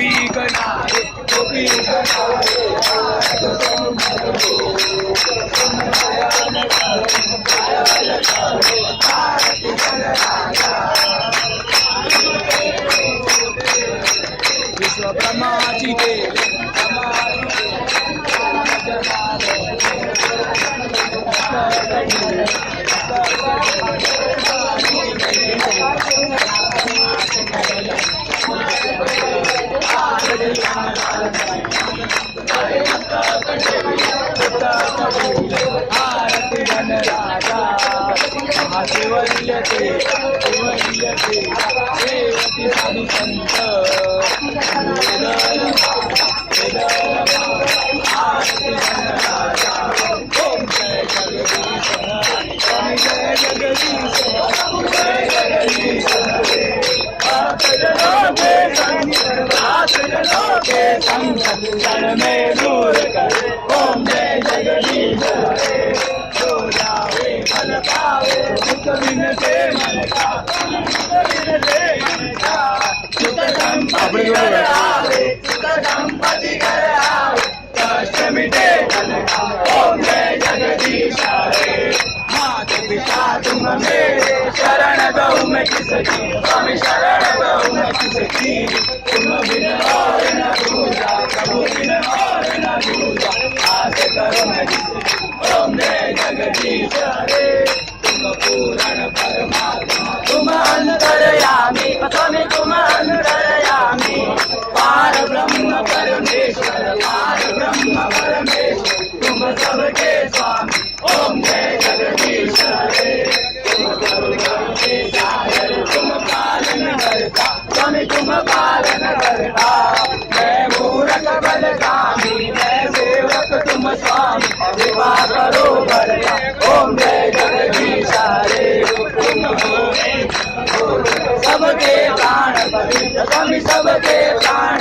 गोपी गणारे गोपी गणारे विश्व ब्रह्माची देवी आरती गणराजा शिवल्यते शिवल्यते देवती साधु संत आरती गणराजा ओम जय जगदीश स्वामी जय जगदीश जय जगदीश के संकट में दूर करे ओम जय जगदीश जो जावे फल पावे सुख बिनते मन का सुख संपत्ति घर आवे सुख संपत्ति घर आवे कष्ट मिटे तन का ओम जय जगदीश मात पिता तुम मेरे शरण दो मैं किसकी स्वामी शरण दो मैं किसकी तुम बिन और न दूजा प्रभु बिन और न दूजा आस करो मैं किसकी ओम जय जगदीश तुम पूर्ण परमात्मा तुम अंतर्यामी स्वामी तुम अंतर्यामी पार ब्रह्म परमेश्वर पार ब्रह्म परमेश्वर तुम सबके स्वामी ओम जय जगदीश तुम पालन करता स्वामी तुम पालन करता मैं मूरख बलगामी मैं सेवक तुम स्वामी कृपा करो बलगा ओम जय जगदीश तुम सबके प्राण पवित्र स्वामी सबके प्राण